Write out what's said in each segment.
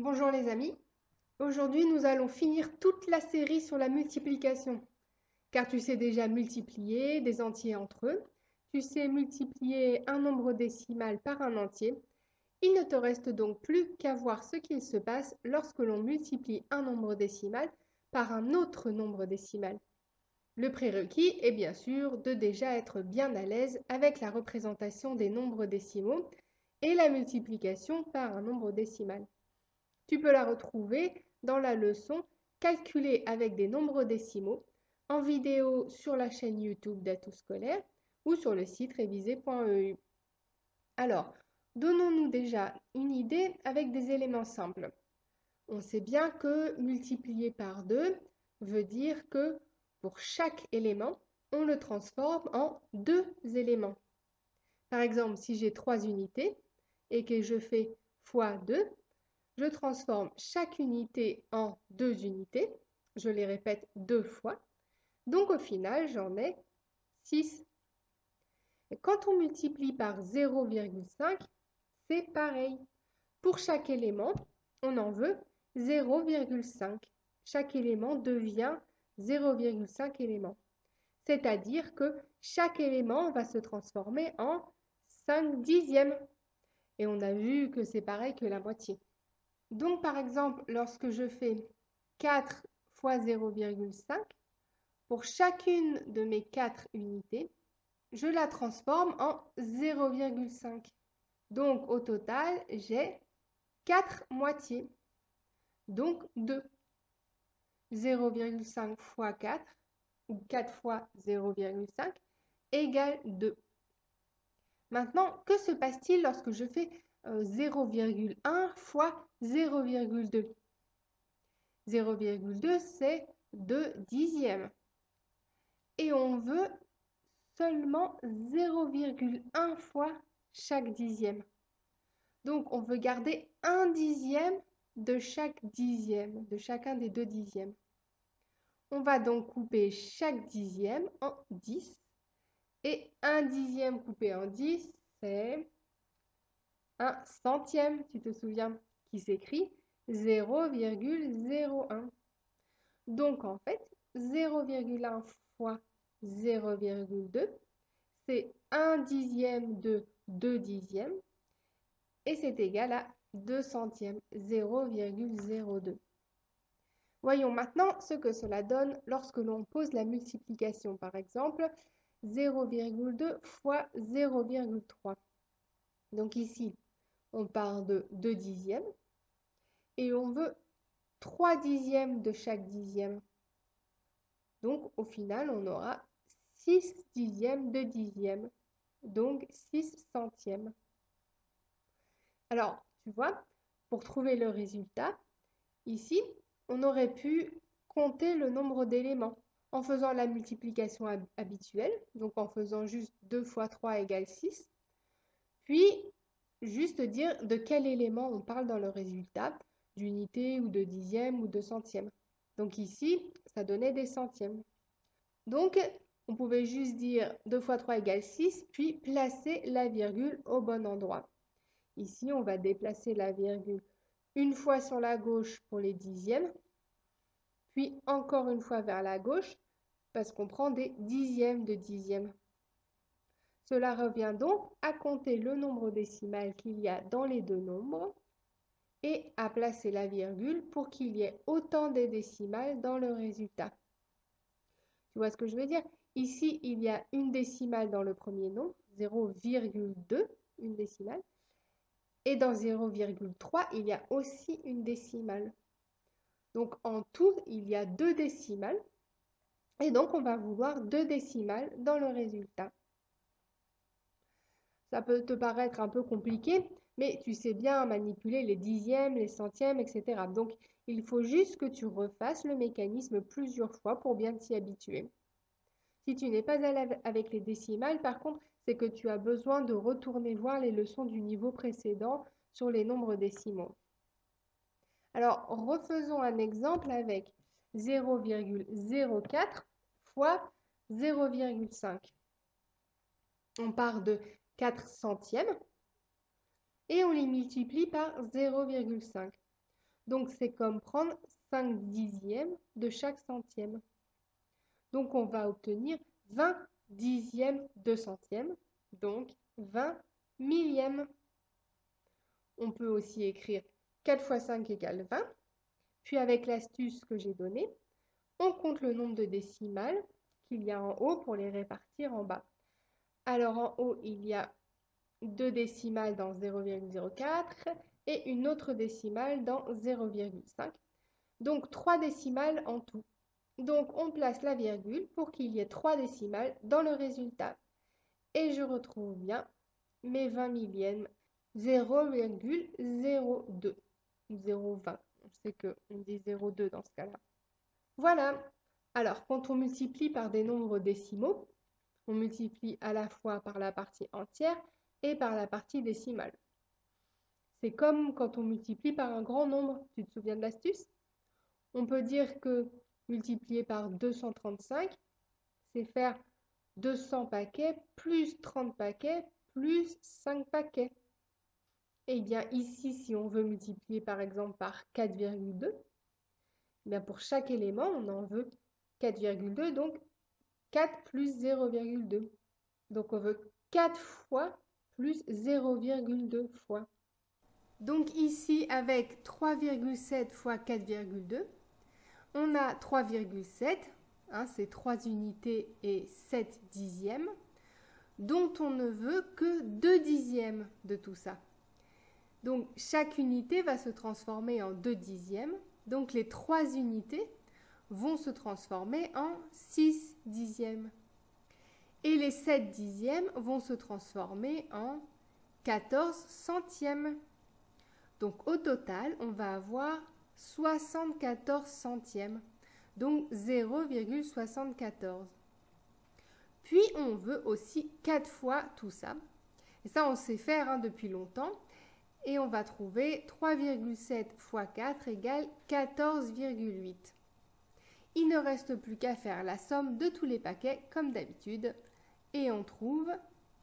Bonjour les amis, aujourd'hui nous allons finir toute la série sur la multiplication, car tu sais déjà multiplier des entiers entre eux, tu sais multiplier un nombre décimal par un entier, il ne te reste donc plus qu'à voir ce qu'il se passe lorsque l'on multiplie un nombre décimal par un autre nombre décimal. Le prérequis est bien sûr de déjà être bien à l'aise avec la représentation des nombres décimaux et la multiplication par un nombre décimal. Tu peux la retrouver dans la leçon Calculer avec des nombres décimaux en vidéo sur la chaîne YouTube d'Atout Scolaire ou sur le site révisé.eu. Alors, donnons-nous déjà une idée avec des éléments simples. On sait bien que multiplier par 2 veut dire que pour chaque élément, on le transforme en deux éléments. Par exemple, si j'ai 3 unités et que je fais fois 2, je transforme chaque unité en deux unités. Je les répète deux fois. Donc au final, j'en ai 6. Et quand on multiplie par 0,5, c'est pareil. Pour chaque élément, on en veut 0,5. Chaque élément devient 0,5 éléments. C'est-à-dire que chaque élément va se transformer en 5 dixièmes. Et on a vu que c'est pareil que la moitié. Donc, par exemple, lorsque je fais 4 fois 0,5, pour chacune de mes 4 unités, je la transforme en 0,5. Donc, au total, j'ai 4 moitiés, donc 2. 0,5 fois 4, ou 4 fois 0,5, égale 2. Maintenant, que se passe-t-il lorsque je fais 0,1 fois 0,2? 0,2, c'est 2 dixièmes. Et on veut seulement 0,1 fois chaque dixième. Donc, on veut garder un dixième de chaque dixième, de chacun des deux dixièmes. On va donc couper chaque dixième en 10. Et un dixième coupé en 10, c'est un centième, tu te souviens, qui s'écrit 0,01. Donc, en fait, 0,1 fois 0,2, c'est 1 dixième de 2 dixièmes et c'est égal à 2 centièmes, 0,02. Voyons maintenant ce que cela donne lorsque l'on pose la multiplication. Par exemple, 0,2 fois 0,3. Donc ici, on part de 2 dixièmes et on veut 3 dixièmes de chaque dixième. Donc, au final, on aura 6 dixièmes de dixième, donc 6 centièmes. Alors, tu vois, pour trouver le résultat, ici, on aurait pu compter le nombre d'éléments en faisant la multiplication habituelle, donc en faisant juste 2 fois 3 égale 6, puis juste dire de quel élément on parle dans le résultat, d'unité ou de dixième ou de centième. Donc ici, ça donnait des centièmes. Donc, on pouvait juste dire 2 fois 3 égale 6, puis placer la virgule au bon endroit. Ici, on va déplacer la virgule une fois sur la gauche pour les dixièmes, puis encore une fois vers la gauche, parce qu'on prend des dixièmes de dixièmes. Cela revient donc à compter le nombre décimal qu'il y a dans les deux nombres et à placer la virgule pour qu'il y ait autant de décimales dans le résultat. Tu vois ce que je veux dire? Ici, il y a une décimale dans le premier nombre, 0,2, une décimale. Et dans 0,3, il y a aussi une décimale. Donc en tout, il y a deux décimales. Et donc, on va vouloir deux décimales dans le résultat. Ça peut te paraître un peu compliqué, mais tu sais bien manipuler les dixièmes, les centièmes, etc. Donc, il faut juste que tu refasses le mécanisme plusieurs fois pour bien t'y habituer. Si tu n'es pas à l'aise avec les décimales, par contre, c'est que tu as besoin de retourner voir les leçons du niveau précédent sur les nombres décimaux. Alors, refaisons un exemple avec 0,04 fois 0,5. On part de 4 centièmes et on les multiplie par 0,5. Donc, c'est comme prendre 5 dixièmes de chaque centième. Donc, on va obtenir 20 dixièmes de centième, donc 20 millièmes. On peut aussi écrire 4 fois 5 égale 20. Puis avec l'astuce que j'ai donnée, on compte le nombre de décimales qu'il y a en haut pour les répartir en bas. Alors en haut, il y a 2 décimales dans 0,04 et une autre décimale dans 0,5. Donc 3 décimales en tout. Donc on place la virgule pour qu'il y ait 3 décimales dans le résultat. Et je retrouve bien mes 20 millièmes, 0,02, 0,20. On sait qu'on dit 0,2 dans ce cas-là. Voilà. Alors, quand on multiplie par des nombres décimaux, on multiplie à la fois par la partie entière et par la partie décimale. C'est comme quand on multiplie par un grand nombre. Tu te souviens de l'astuce? On peut dire que multiplier par 235, c'est faire 200 paquets plus 30 paquets plus 5 paquets. Et bien ici, si on veut multiplier par exemple par 4,2, bien pour chaque élément, on en veut 4,2, donc 4 plus 0,2. Donc on veut 4 fois plus 0,2 fois. Donc ici, avec 3,7 fois 4,2, on a 3,7, hein, c'est 3 unités et 7 dixièmes, dont on ne veut que 2 dixièmes de tout ça. Donc chaque unité va se transformer en 2 dixièmes, donc les 3 unités vont se transformer en 6 dixièmes. Et les 7 dixièmes vont se transformer en 14 centièmes. Donc au total, on va avoir 74 centièmes, donc 0,74. Puis on veut aussi 4 fois tout ça. Et ça, on sait faire depuis longtemps. Et on va trouver 3,7 fois 4 égale 14,8. Il ne reste plus qu'à faire la somme de tous les paquets comme d'habitude. Et on trouve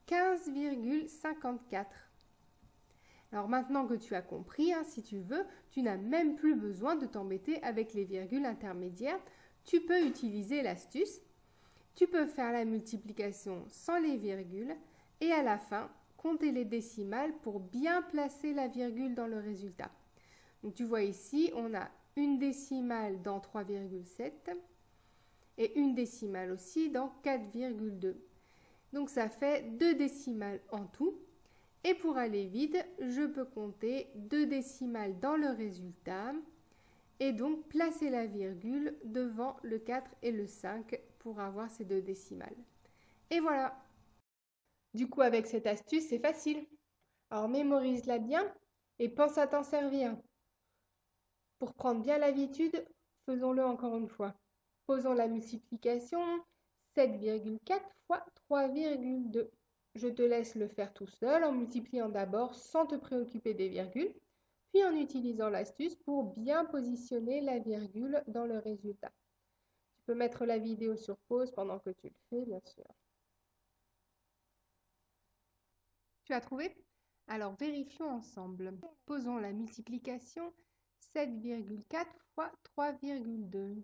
15,54. Alors maintenant que tu as compris, si tu veux, tu n'as même plus besoin de t'embêter avec les virgules intermédiaires. Tu peux utiliser l'astuce. Tu peux faire la multiplication sans les virgules et à la fin, compter les décimales pour bien placer la virgule dans le résultat. Donc tu vois ici, on a une décimale dans 3,7 et une décimale aussi dans 4,2. Donc ça fait 2 décimales en tout. Et pour aller vite, je peux compter 2 décimales dans le résultat et donc placer la virgule devant le 4 et le 5 pour avoir ces 2 décimales. Et voilà! Du coup, avec cette astuce, c'est facile. Alors, mémorise-la bien et pense à t'en servir. Pour prendre bien l'habitude, faisons-le encore une fois. Posons la multiplication 7,4 fois 3,2. Je te laisse le faire tout seul en multipliant d'abord sans te préoccuper des virgules, puis en utilisant l'astuce pour bien positionner la virgule dans le résultat. Tu peux mettre la vidéo sur pause pendant que tu le fais, bien sûr. Tu as trouvé? Alors vérifions ensemble. Posons la multiplication 7,4 fois 3,2.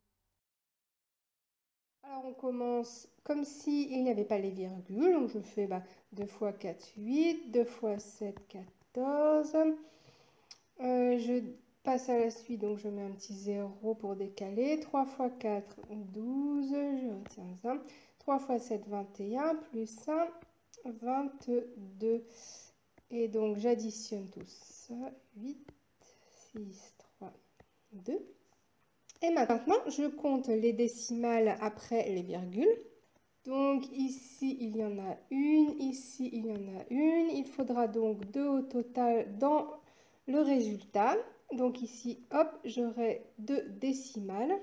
Alors on commence comme s'il n'y avait pas les virgules. Donc je fais 2 fois 4, 8, 2 fois 7, 14. Je passe à la suite, donc je mets un petit 0 pour décaler. 3 fois 4, 12. Je retiens ça. 3 fois 7, 21, plus 1. 22 et donc j'additionne tout ça, 8, 6, 3, 2 et maintenant je compte les décimales après les virgules. Donc ici il y en a une, ici il y en a une, il faudra donc 2 au total dans le résultat. Donc ici hop, j'aurai 2 décimales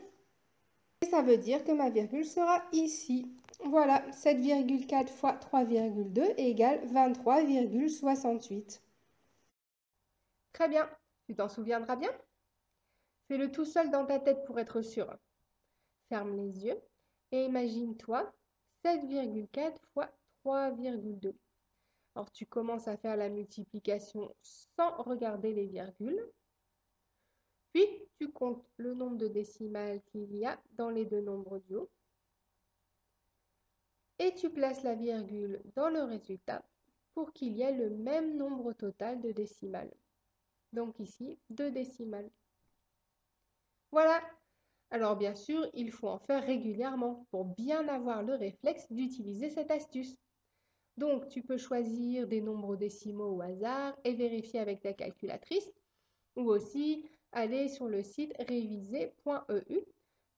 et ça veut dire que ma virgule sera ici. Voilà, 7,4 fois 3,2 égale 23,68. Très bien, tu t'en souviendras bien? Fais-le tout seul dans ta tête pour être sûr. Ferme les yeux et imagine-toi 7,4 fois 3,2. Alors tu commences à faire la multiplication sans regarder les virgules. Puis comptes le nombre de décimales qu'il y a dans les deux nombres du haut et tu places la virgule dans le résultat pour qu'il y ait le même nombre total de décimales. Donc ici, 2 décimales. Voilà. Alors bien sûr, il faut en faire régulièrement pour bien avoir le réflexe d'utiliser cette astuce. Donc tu peux choisir des nombres décimaux au hasard et vérifier avec ta calculatrice ou aussi aller sur le site réviser.eu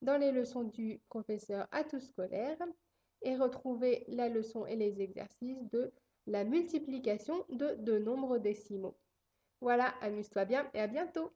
dans les leçons du professeur Atout Scolaire et retrouver la leçon et les exercices de la multiplication de deux nombres décimaux. Voilà, amuse-toi bien et à bientôt!